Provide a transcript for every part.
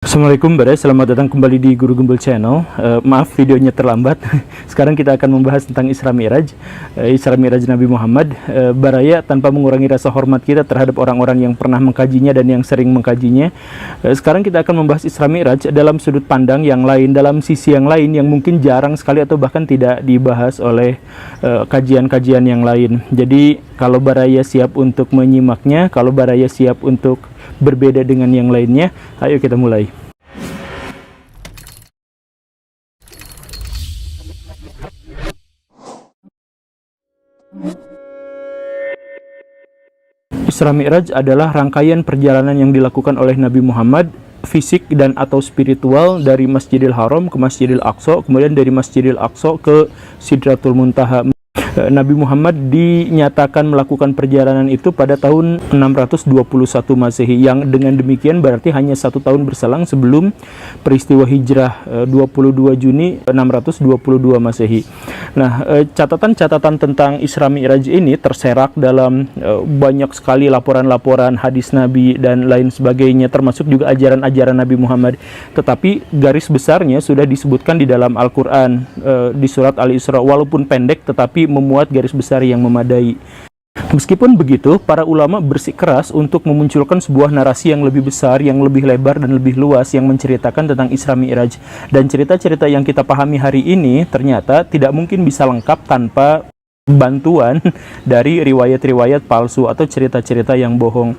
Assalamualaikum selamat datang kembali di Guru Gembel Channel. Maaf videonya terlambat. Sekarang kita akan membahas tentang Isra Mi'raj, Isra Mi'raj Nabi Muhammad. Baraya tanpa mengurangi rasa hormat kita terhadap orang-orang yang pernah mengkajinya dan yang sering mengkajinya. Sekarang kita akan membahas Isra Mi'raj dalam sudut pandang yang lain, dalam sisi yang lain yang mungkin jarang sekali atau bahkan tidak dibahas oleh kajian-kajian yang lain. Jadi kalau Baraya siap untuk menyimaknya, kalau Baraya siap untuk berbeda dengan yang lainnya, ayo kita mulai. Isra Mi'raj adalah rangkaian perjalanan yang dilakukan oleh Nabi Muhammad, fisik dan atau spiritual, dari Masjidil Haram ke Masjidil Aqsa, kemudian dari Masjidil Aqsa ke Sidratul Muntaha. Nabi Muhammad dinyatakan melakukan perjalanan itu pada tahun 621 Masehi, yang dengan demikian berarti hanya 1 tahun berselang sebelum peristiwa hijrah 22 Juni 622 Masehi. Nah, catatan-catatan tentang Isra Mi'raj ini terserak dalam banyak sekali laporan-laporan hadis Nabi dan lain sebagainya, termasuk juga ajaran-ajaran Nabi Muhammad. Tetapi garis besarnya sudah disebutkan di dalam Al-Quran, di surat Al-Isra, walaupun pendek tetapi memuat garis besar yang memadai. Meskipun begitu, para ulama bersikeras untuk memunculkan sebuah narasi yang lebih besar, yang lebih lebar dan lebih luas, yang menceritakan tentang Isra Mi'raj. Dan cerita-cerita yang kita pahami hari ini ternyata tidak mungkin bisa lengkap tanpa bantuan dari riwayat-riwayat palsu atau cerita-cerita yang bohong.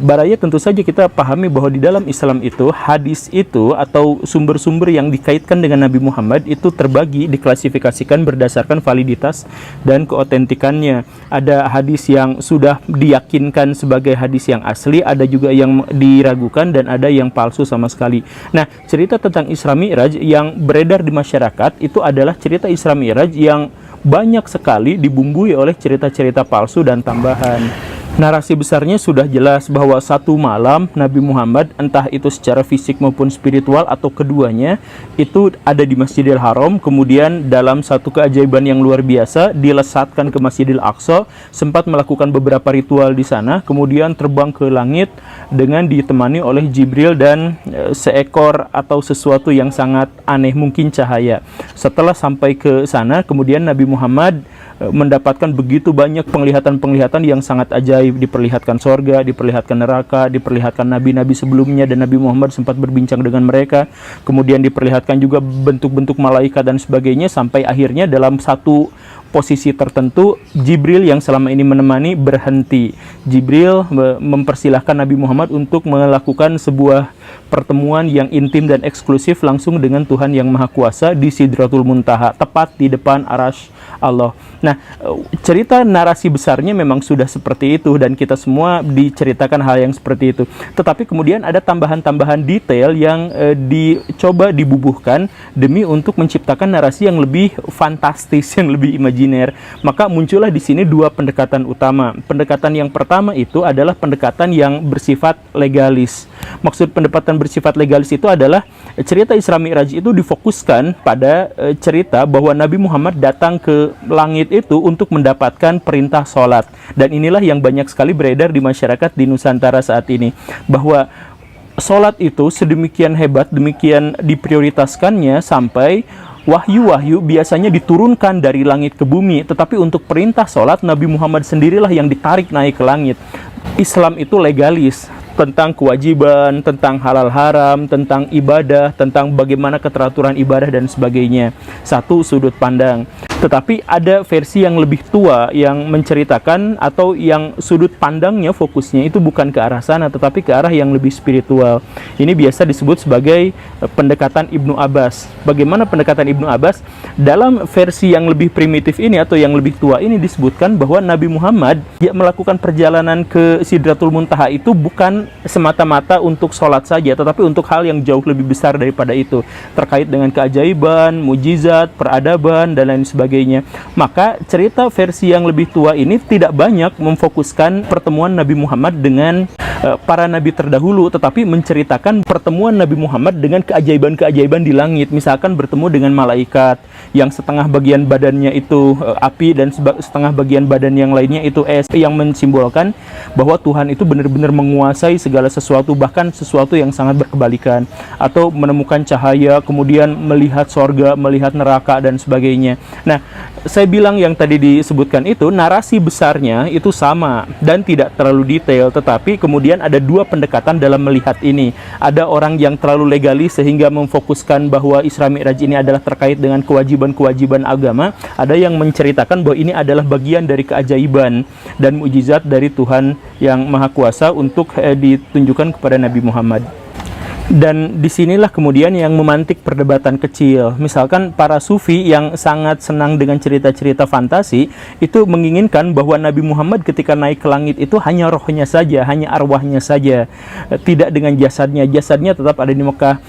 Baraya tentu saja kita pahami bahwa di dalam Islam itu, hadis itu atau sumber-sumber yang dikaitkan dengan Nabi Muhammad itu terbagi, diklasifikasikan berdasarkan validitas dan keotentikannya. Ada hadis yang sudah diyakinkan sebagai hadis yang asli, ada juga yang diragukan, dan ada yang palsu sama sekali. Nah, cerita tentang Isra Mi'raj yang beredar di masyarakat itu adalah cerita Isra Mi'raj yang banyak sekali dibumbui oleh cerita-cerita palsu dan tambahan. Narasi besarnya sudah jelas bahwa satu malam Nabi Muhammad, entah itu secara fisik maupun spiritual atau keduanya, itu ada di Masjidil Haram, kemudian dalam satu keajaiban yang luar biasa dilesatkan ke Masjidil Aqsa, sempat melakukan beberapa ritual di sana, kemudian terbang ke langit dengan ditemani oleh Jibril dan seekor atau sesuatu yang sangat aneh, mungkin cahaya. Setelah sampai ke sana, kemudian Nabi Muhammad mendapatkan begitu banyak penglihatan-penglihatan yang sangat ajaib. Diperlihatkan sorga, diperlihatkan neraka, diperlihatkan nabi-nabi sebelumnya, dan Nabi Muhammad sempat berbincang dengan mereka. Kemudian diperlihatkan juga bentuk-bentuk malaikat dan sebagainya, sampai akhirnya dalam satu posisi tertentu Jibril yang selama ini menemani berhenti. Jibril mempersilahkan Nabi Muhammad untuk melakukan sebuah pertemuan yang intim dan eksklusif langsung dengan Tuhan yang Maha Kuasa di Sidratul Muntaha, tepat di depan Arasy Allah. Nah, cerita narasi besarnya memang sudah seperti itu dan kita semua diceritakan hal yang seperti itu. Tetapi kemudian ada tambahan-tambahan detail yang dicoba dibubuhkan demi untuk menciptakan narasi yang lebih fantastis, yang lebih imajiner. Maka muncullah di sini dua pendekatan utama. Pendekatan yang pertama itu adalah pendekatan yang bersifat legalis. Maksud pendekatan bersifat legalis itu adalah cerita Isra Mi'raj itu difokuskan pada cerita bahwa Nabi Muhammad datang ke langit itu untuk mendapatkan perintah sholat. Dan inilah yang banyak sekali beredar di masyarakat di Nusantara saat ini, bahwa sholat itu sedemikian hebat, demikian diprioritaskannya sampai wahyu-wahyu biasanya diturunkan dari langit ke bumi, tetapi untuk perintah sholat Nabi Muhammad sendirilah yang ditarik naik ke langit. Islam itu legalis tentang kewajiban, tentang halal haram, tentang ibadah, tentang bagaimana keteraturan ibadah dan sebagainya. Satu sudut pandang. Tetapi ada versi yang lebih tua yang menceritakan atau yang sudut pandangnya fokusnya itu bukan ke arah sana tetapi ke arah yang lebih spiritual. Ini biasa disebut sebagai pendekatan Ibnu Abbas. Bagaimana pendekatan Ibnu Abbas? Dalam versi yang lebih primitif ini atau yang lebih tua ini disebutkan bahwa Nabi Muhammad dia melakukan perjalanan ke Sidratul Muntaha itu bukan semata-mata untuk sholat saja, tetapi untuk hal yang jauh lebih besar daripada itu, terkait dengan keajaiban, mujizat, peradaban, dan lain sebagainya. Maka cerita versi yang lebih tua ini tidak banyak memfokuskan pertemuan Nabi Muhammad dengan para nabi terdahulu, tetapi menceritakan pertemuan Nabi Muhammad dengan keajaiban-keajaiban di langit. Misalkan bertemu dengan malaikat yang setengah bagian badannya itu api dan setengah bagian badan yang lainnya itu es, yang mensimbolkan bahwa Tuhan itu benar-benar menguasai segala sesuatu, bahkan sesuatu yang sangat berkebalikan. Atau menemukan cahaya, kemudian melihat sorga, melihat neraka dan sebagainya. Nah, saya bilang yang tadi disebutkan itu narasi besarnya itu sama dan tidak terlalu detail, tetapi kemudian ada dua pendekatan dalam melihat ini. Ada orang yang terlalu legalis sehingga memfokuskan bahwa Isra Mi'raj ini adalah terkait dengan kewajiban-kewajiban agama. Ada yang menceritakan bahwa ini adalah bagian dari keajaiban dan mukjizat dari Tuhan yang Maha Kuasa untuk ditunjukkan kepada Nabi Muhammad. Dan disinilah kemudian yang memantik perdebatan kecil. Misalkan para sufi yang sangat senang dengan cerita-cerita fantasi itu menginginkan bahwa Nabi Muhammad ketika naik ke langit itu hanya rohnya saja, hanya arwahnya saja, tidak dengan jasadnya. Jasadnya tetap ada di Mekah.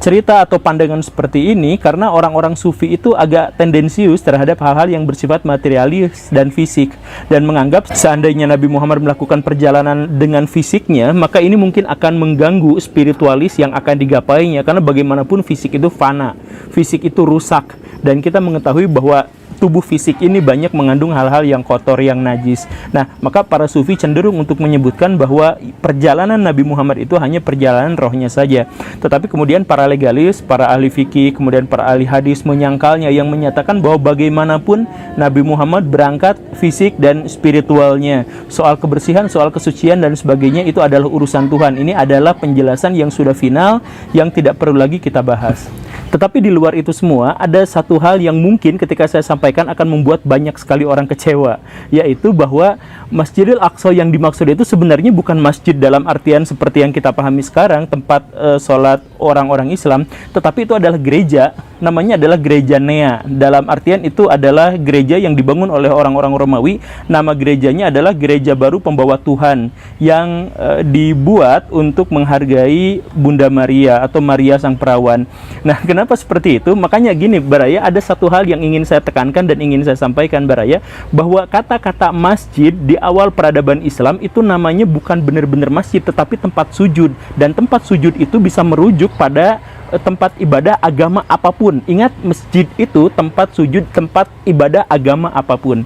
Cerita atau pandangan seperti ini karena orang-orang sufi itu agak tendensius terhadap hal-hal yang bersifat materialis dan fisik, dan menganggap seandainya Nabi Muhammad melakukan perjalanan dengan fisiknya, maka ini mungkin akan mengganggu spiritualis yang akan digapainya, karena bagaimanapun fisik itu fana, fisik itu rusak, dan kita mengetahui bahwa tubuh fisik ini banyak mengandung hal-hal yang kotor, yang najis. Nah, maka para sufi cenderung untuk menyebutkan bahwa perjalanan Nabi Muhammad itu hanya perjalanan rohnya saja. Tetapi kemudian para legalis, para ahli fikih, kemudian para ahli hadis menyangkalnya, yang menyatakan bahwa bagaimanapun Nabi Muhammad berangkat fisik dan spiritualnya. Soal kebersihan, soal kesucian dan sebagainya itu adalah urusan Tuhan. Ini adalah penjelasan yang sudah final, yang tidak perlu lagi kita bahas. Tetapi di luar itu semua, ada satu hal yang mungkin ketika saya sampaikan akan membuat banyak sekali orang kecewa, yaitu bahwa Masjidil Aqsa yang dimaksud itu sebenarnya bukan masjid dalam artian seperti yang kita pahami sekarang, tempat sholat orang-orang Islam, tetapi itu adalah gereja. Namanya adalah Gereja Nea. Dalam artian itu adalah gereja yang dibangun oleh orang-orang Romawi. Nama gerejanya adalah Gereja Baru Pembawa Tuhan, yang dibuat untuk menghargai Bunda Maria atau Maria Sang Perawan. Nah, kenapa seperti itu? Makanya gini, Baraya, ada satu hal yang ingin saya tekankan dan ingin saya sampaikan, Baraya, bahwa kata-kata masjid di awal peradaban Islam itu namanya bukan benar-benar masjid, tetapi tempat sujud. Dan tempat sujud itu bisa merujuk pada tempat ibadah agama apapun. Ingat, masjid itu tempat sujud, tempat ibadah agama apapun.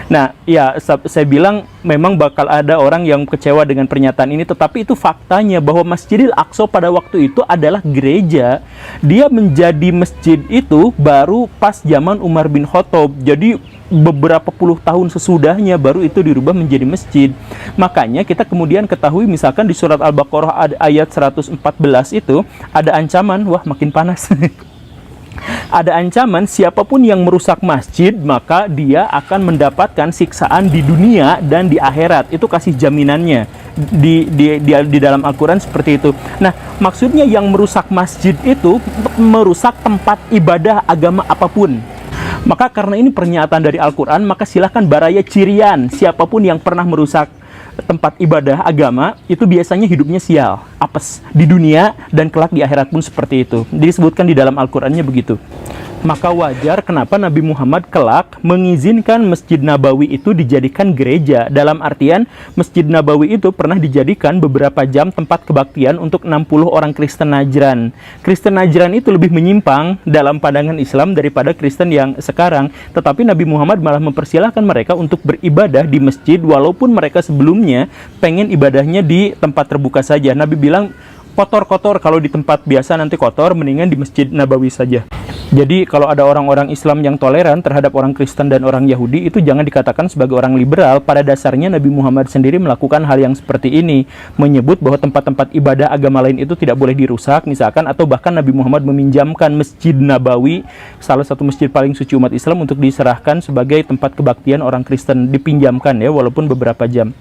Nah, ya, saya bilang memang bakal ada orang yang kecewa dengan pernyataan ini, tetapi itu faktanya bahwa Masjidil Aqsa pada waktu itu adalah gereja. Dia menjadi masjid itu baru pas zaman Umar bin Khattab. Jadi beberapa puluh tahun sesudahnya baru itu dirubah menjadi masjid. Makanya kita kemudian ketahui misalkan di surat Al-Baqarah ayat 114 itu ada ancaman, wah makin panas. Ada ancaman siapapun yang merusak masjid maka dia akan mendapatkan siksaan di dunia dan di akhirat. Itu kasih jaminannya di dalam Al-Quran seperti itu. Nah, maksudnya yang merusak masjid itu merusak tempat ibadah agama apapun. Maka karena ini pernyataan dari Al-Quran, maka silahkan Baraya cirian siapapun yang pernah merusak tempat ibadah agama itu biasanya hidupnya sial, apes di dunia dan kelak di akhirat pun seperti itu. Disebutkan di dalam Al-Qur'annya begitu. Maka wajar kenapa Nabi Muhammad kelak mengizinkan Masjid Nabawi itu dijadikan gereja. Dalam artian Masjid Nabawi itu pernah dijadikan beberapa jam tempat kebaktian untuk 60 orang Kristen Najran. Kristen Najran itu lebih menyimpang dalam pandangan Islam daripada Kristen yang sekarang. Tetapi Nabi Muhammad malah mempersilahkan mereka untuk beribadah di masjid walaupun mereka sebelumnya pengen ibadahnya di tempat terbuka saja. Nabi bilang, kotor-kotor, kalau di tempat biasa nanti kotor, mendingan di Masjid Nabawi saja. Jadi kalau ada orang-orang Islam yang toleran terhadap orang Kristen dan orang Yahudi, itu jangan dikatakan sebagai orang liberal. Pada dasarnya Nabi Muhammad sendiri melakukan hal yang seperti ini, menyebut bahwa tempat-tempat ibadah agama lain itu tidak boleh dirusak misalkan, atau bahkan Nabi Muhammad meminjamkan Masjid Nabawi, salah satu masjid paling suci umat Islam, untuk diserahkan sebagai tempat kebaktian orang Kristen. Dipinjamkan ya, walaupun beberapa jam.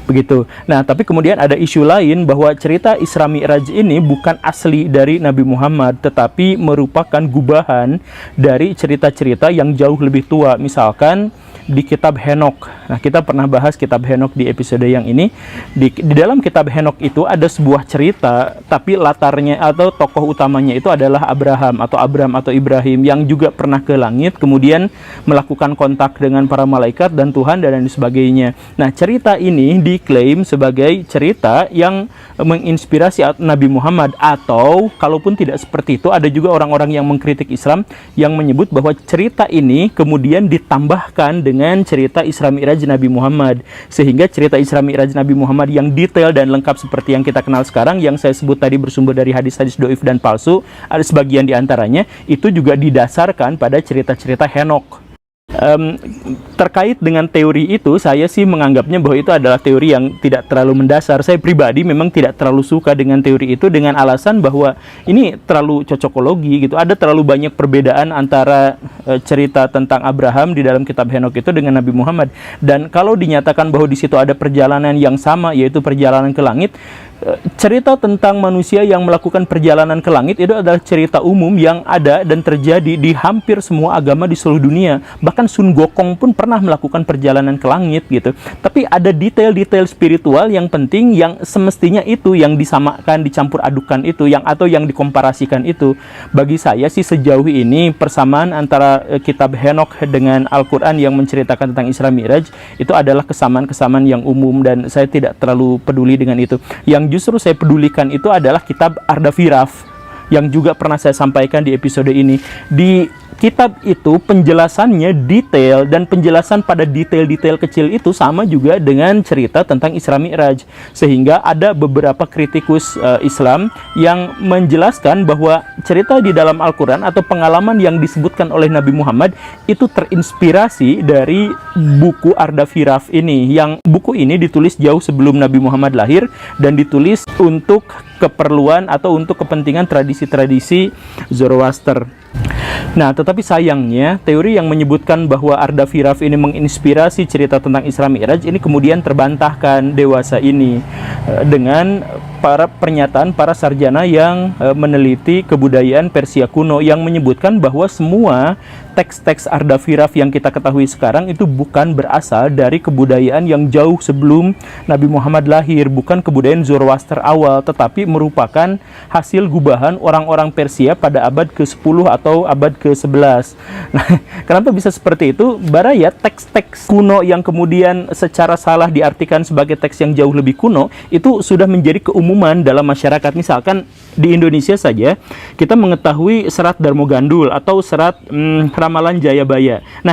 Begitu. Nah, tapi kemudian ada isu lain bahwa cerita Isra Mi'raj ini bukan asli dari Nabi Muhammad, tetapi merupakan gubahan dari cerita-cerita yang jauh lebih tua. Misalkan di kitab Henokh. Nah, kita pernah bahas kitab Henokh di episode yang ini. Di dalam kitab Henokh itu ada sebuah cerita, tapi latarnya atau tokoh utamanya itu adalah Abraham atau Ibrahim yang juga pernah ke langit, kemudian melakukan kontak dengan para malaikat dan Tuhan dan sebagainya. Nah, cerita ini diklaim sebagai cerita yang menginspirasi Nabi Muhammad, atau kalaupun tidak seperti itu, ada juga orang-orang yang mengkritik Islam yang menyebut bahwa cerita ini kemudian ditambahkan dengan cerita Isra Mi'raj Nabi Muhammad, sehingga cerita Isra Mi'raj Nabi Muhammad yang detail dan lengkap seperti yang kita kenal sekarang, yang saya sebut tadi bersumber dari hadis-hadis doif dan palsu, ada sebagian diantaranya itu juga didasarkan pada cerita-cerita Henokh. Terkait dengan teori itu, saya sih menganggapnya bahwa itu adalah teori yang tidak terlalu mendasar. Saya pribadi memang tidak terlalu suka dengan teori itu, dengan alasan bahwa ini terlalu cocokologi gitu. Ada terlalu banyak perbedaan antara cerita tentang Abraham di dalam kitab Henokh itu dengan Nabi Muhammad. Dan kalau dinyatakan bahwa di situ ada perjalanan yang sama, yaitu perjalanan ke langit, cerita tentang manusia yang melakukan perjalanan ke langit itu adalah cerita umum yang ada dan terjadi di hampir semua agama di seluruh dunia. Bahkan Sun Gokong pun pernah melakukan perjalanan ke langit gitu. Tapi ada detail-detail spiritual yang penting, yang semestinya itu yang disamakan, dicampur adukan itu, atau yang dikomparasikan itu. Bagi saya sih sejauh ini persamaan antara kitab Henokh dengan Al-Quran yang menceritakan tentang Isra Mi'raj itu adalah kesamaan-kesamaan yang umum, dan saya tidak terlalu peduli dengan itu. Yang justru saya pedulikan itu adalah kitab Ar-Dafiraf yang juga pernah saya sampaikan di episode ini. Di kitab itu penjelasannya detail, dan penjelasan pada detail-detail kecil itu sama juga dengan cerita tentang Isra Mi'raj, sehingga ada beberapa kritikus Islam yang menjelaskan bahwa cerita di dalam Al-Quran atau pengalaman yang disebutkan oleh Nabi Muhammad itu terinspirasi dari buku Ar-Dafiraf ini, yang buku ini ditulis jauh sebelum Nabi Muhammad lahir dan ditulis untuk keperluan atau untuk kepentingan tradisi-tradisi Zoroaster. Nah, tetapi sayangnya teori yang menyebutkan bahwa Ar-Dafiraf ini menginspirasi cerita tentang Isra Mi'raj ini kemudian terbantahkan dewasa ini dengan pernyataan para sarjana yang meneliti kebudayaan Persia kuno, yang menyebutkan bahwa semua teks-teks Ar-Dafiraf yang kita ketahui sekarang itu bukan berasal dari kebudayaan yang jauh sebelum Nabi Muhammad lahir, bukan kebudayaan Zoroaster awal, tetapi merupakan hasil gubahan orang-orang Persia pada abad ke-10 atau abad ke-11. Nah, kenapa bisa seperti itu? Baraya teks-teks kuno yang kemudian secara salah diartikan sebagai teks yang jauh lebih kuno itu sudah menjadi keumuman dalam masyarakat. Misalkan di Indonesia saja kita mengetahui serat Darmo Gandul atau serat Ramalan Jayabaya. Nah,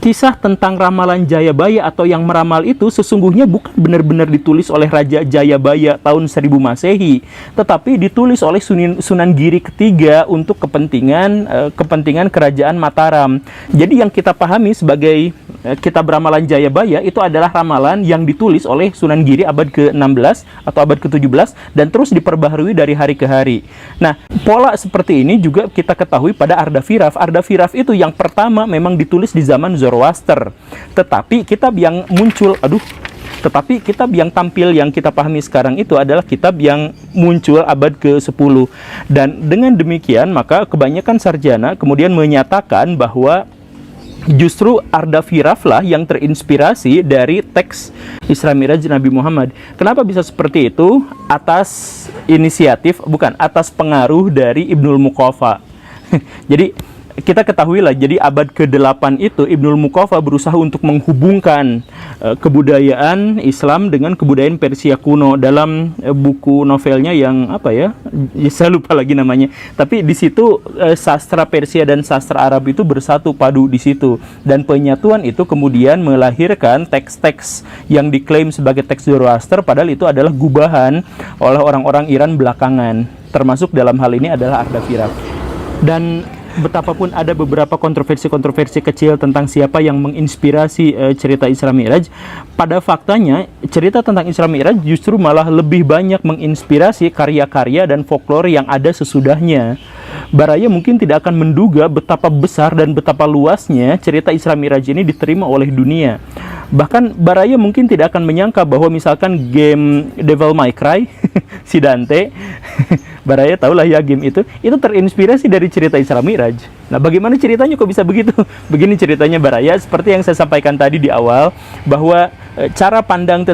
kisah tentang Ramalan Jayabaya atau yang meramal itu sesungguhnya bukan benar-benar ditulis oleh Raja Jayabaya tahun 1000 Masehi, tetapi ditulis oleh Sunan Giri ketiga untuk kepentingan kerajaan Mataram. Jadi yang kita pahami sebagai kitab Ramalan Jayabaya itu adalah ramalan yang ditulis oleh Sunan Giri abad ke-16 atau abad ke-17 dan terus diperbaharui dari hari ke hari. Nah, pola seperti ini juga kita ketahui pada Ar-Dafiraf. Ar-Dafiraf itu yang pertama memang ditulis di zaman Zoroaster. Tetapi kitab yang tampil yang kita pahami sekarang itu adalah kitab yang muncul abad ke-10. Dan dengan demikian maka kebanyakan sarjana kemudian menyatakan bahwa justru Ar-Dafiraf lah yang terinspirasi dari teks Isra Mi'raj Nabi Muhammad. Kenapa bisa seperti itu? Atas pengaruh dari Ibnul Muqaffa. Jadi kita ketahui lah, jadi abad ke-8 itu Ibnul Muqaffa berusaha untuk menghubungkan kebudayaan Islam dengan kebudayaan Persia kuno dalam buku novelnya yang saya lupa lagi namanya. Tapi di situ sastra Persia dan sastra Arab itu bersatu padu di situ, dan penyatuan itu kemudian melahirkan teks-teks yang diklaim sebagai teks Zoroaster, padahal itu adalah gubahan oleh orang-orang Iran belakangan. Termasuk dalam hal ini adalah Ar-Dafiraf. Dan betapapun ada beberapa kontroversi-kontroversi kecil tentang siapa yang menginspirasi cerita Isra Mi'raj, pada faktanya cerita tentang Isra Mi'raj justru malah lebih banyak menginspirasi karya-karya dan folklore yang ada sesudahnya. Baraya mungkin tidak akan menduga betapa besar dan betapa luasnya cerita Isra Mi'raj ini diterima oleh dunia. Bahkan Baraya mungkin tidak akan menyangka bahwa misalkan game Devil May Cry si Dante Baraya tahulah ya game itu terinspirasi dari cerita Isra Mi'raj. Nah, bagaimana ceritanya kok bisa begitu? Begini ceritanya Baraya, seperti yang saya sampaikan tadi di awal, bahwa cara pandang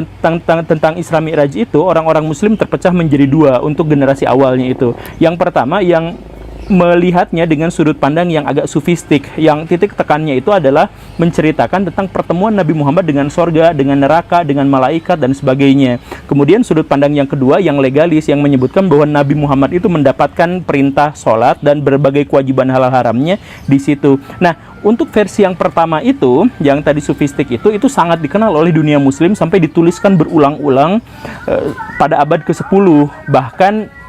tentang Isra Mi'raj itu orang-orang muslim terpecah menjadi dua untuk generasi awalnya itu. Yang pertama yang melihatnya dengan sudut pandang yang agak sufistik, yang titik tekannya itu adalah menceritakan tentang pertemuan Nabi Muhammad dengan sorga, dengan neraka, dengan malaikat dan sebagainya. Kemudian sudut pandang yang kedua yang legalis, yang menyebutkan bahwa Nabi Muhammad itu mendapatkan perintah sholat dan berbagai kewajiban halal haramnya di situ. Nah, untuk versi yang pertama itu, yang tadi sufistik itu sangat dikenal oleh dunia muslim sampai dituliskan berulang-ulang pada abad ke-10. Bahkan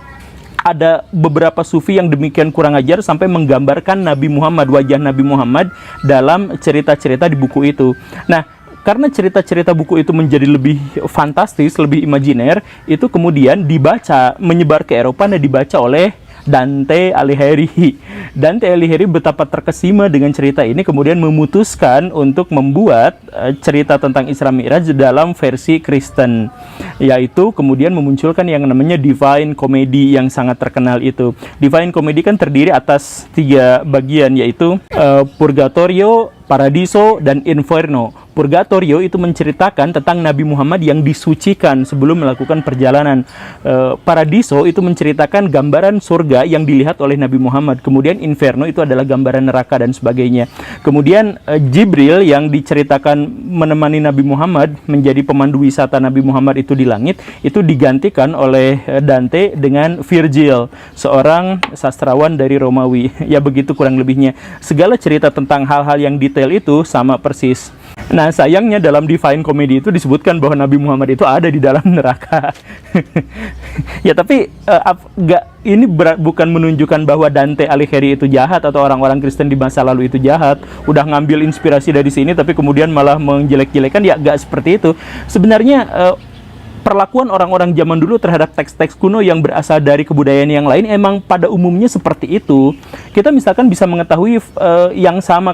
ada beberapa sufi yang demikian kurang ajar sampai menggambarkan Nabi Muhammad, wajah Nabi Muhammad dalam cerita-cerita di buku itu. Nah, karena cerita-cerita buku itu menjadi lebih fantastis, lebih imajiner, itu kemudian dibaca, menyebar ke Eropa dan dibaca oleh Dante Alighieri. Dante Alighieri betapa terkesima dengan cerita ini, kemudian memutuskan untuk membuat cerita tentang Isra Mi'raj dalam versi Kristen, yaitu kemudian memunculkan yang namanya Divine Comedy yang sangat terkenal itu. Divine Comedy kan terdiri atas 3 bagian, yaitu Purgatorio, Paradiso, dan Inferno. Purgatorio itu menceritakan tentang Nabi Muhammad yang disucikan sebelum melakukan perjalanan. Paradiso itu menceritakan gambaran surga yang dilihat oleh Nabi Muhammad. Kemudian Inferno itu adalah gambaran neraka dan sebagainya. Kemudian Jibril yang diceritakan menemani Nabi Muhammad menjadi pemandu wisata Nabi Muhammad itu di langit, itu digantikan oleh Dante dengan Virgil, seorang sastrawan dari Romawi. Ya begitu kurang lebihnya. Segala cerita tentang hal-hal yang detail itu sama persis. Nah, sayangnya dalam Divine Comedy itu disebutkan bahwa Nabi Muhammad itu ada di dalam neraka. Ya, tapi ini bukan menunjukkan bahwa Dante Alighieri itu jahat atau orang-orang Kristen di masa lalu itu jahat. Udah ngambil inspirasi dari sini tapi kemudian malah menjelek-jelekan, ya nggak seperti itu. Sebenarnya perlakuan orang-orang zaman dulu terhadap teks-teks kuno yang berasal dari kebudayaan yang lain emang pada umumnya seperti itu. Kita misalkan bisa mengetahui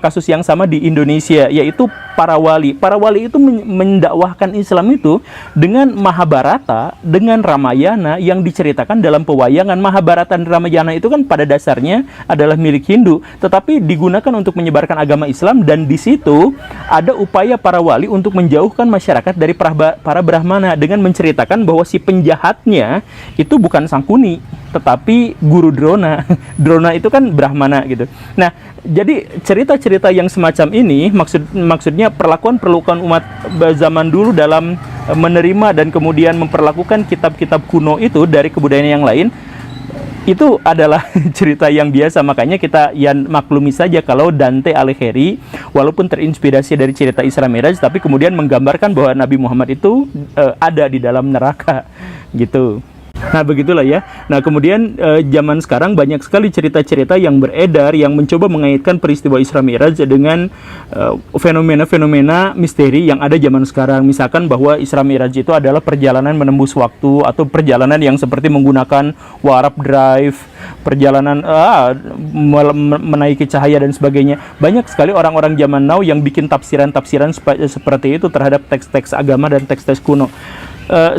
kasus yang sama di Indonesia, yaitu para wali. Para wali itu mendakwahkan Islam itu dengan Mahabharata, dengan Ramayana yang diceritakan dalam pewayangan. Mahabharata dan Ramayana itu kan pada dasarnya adalah milik Hindu, tetapi digunakan untuk menyebarkan agama Islam, dan di situ ada upaya para wali untuk menjauhkan masyarakat dari para Brahmana dengan menceritakan bahwa si penjahatnya itu bukan Sangkuni, tetapi Guru Drona. Drona itu kan Brahmana gitu. Nah, jadi cerita-cerita yang semacam ini maksudnya perlakuan umat zaman dulu dalam menerima dan kemudian memperlakukan kitab-kitab kuno itu dari kebudayaan yang lain, itu adalah cerita yang biasa. Makanya kita maklumi saja kalau Dante Alighieri walaupun terinspirasi dari cerita Isra Mi'raj, tapi kemudian menggambarkan bahwa Nabi Muhammad itu ada di dalam neraka gitu. Nah, begitulah ya. Nah, kemudian zaman sekarang banyak sekali cerita-cerita yang beredar yang mencoba mengaitkan peristiwa Isra Mi'raj dengan fenomena-fenomena misteri yang ada zaman sekarang. Misalkan bahwa Isra Mi'raj itu adalah perjalanan menembus waktu, atau perjalanan yang seperti menggunakan warp drive, perjalanan menaiki cahaya dan sebagainya. Banyak sekali orang-orang zaman now yang bikin tafsiran-tafsiran seperti itu terhadap teks-teks agama dan teks-teks kuno.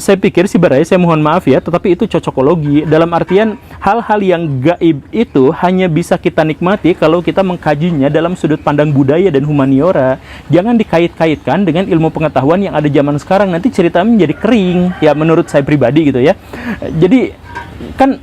Saya pikir sih Baraya, saya mohon maaf ya, tetapi itu cocokologi. Dalam artian hal-hal yang gaib itu hanya bisa kita nikmati kalau kita mengkajinya dalam sudut pandang budaya dan humaniora. Jangan dikait-kaitkan dengan ilmu pengetahuan yang ada zaman sekarang, nanti ceritanya menjadi kering. Ya, menurut saya pribadi gitu ya. Jadi kan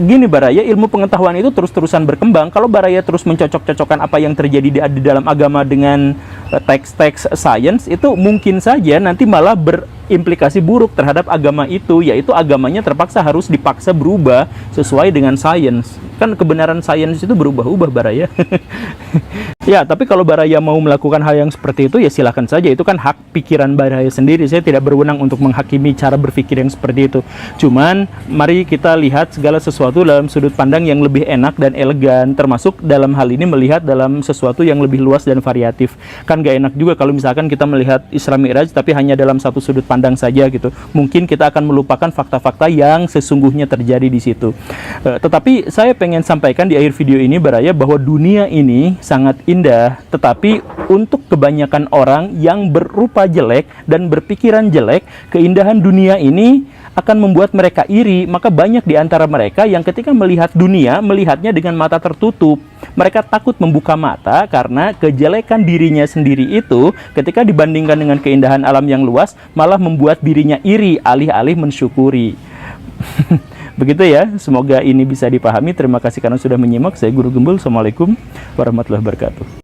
gini Baraya, ilmu pengetahuan itu terus-terusan berkembang. Kalau Baraya terus mencocok-cocokkan apa yang terjadi di dalam agama dengan teks-teks sains, itu mungkin saja nanti malah berimplikasi buruk terhadap agama itu, yaitu agamanya harus dipaksa berubah sesuai dengan sains. Kan kebenaran sains itu berubah-ubah Baraya. Ya, tapi kalau Baraya mau melakukan hal yang seperti itu, ya silakan saja. Itu kan hak pikiran Baraya sendiri. Saya tidak berwenang untuk menghakimi cara berpikir yang seperti itu. Cuman, mari kita lihat segala sesuatu dalam sudut pandang yang lebih enak dan elegan. Termasuk dalam hal ini melihat dalam sesuatu yang lebih luas dan variatif. Kan gak enak juga kalau misalkan kita melihat Isra Mi'raj, tapi hanya dalam satu sudut pandang saja gitu. Mungkin kita akan melupakan fakta-fakta yang sesungguhnya terjadi di situ. Tetapi saya pengen pengen sampaikan di akhir video ini Baraya bahwa dunia ini sangat indah, tetapi untuk kebanyakan orang yang berupa jelek dan berpikiran jelek, keindahan dunia ini akan membuat mereka iri. Maka banyak di antara mereka yang ketika melihat dunia, melihatnya dengan mata tertutup. Mereka takut membuka mata karena kejelekan dirinya sendiri itu ketika dibandingkan dengan keindahan alam yang luas malah membuat dirinya iri alih-alih mensyukuri. Begitu ya, semoga ini bisa dipahami. Terima kasih karena sudah menyimak. Saya Guru Gembul. Assalamualaikum warahmatullahi wabarakatuh.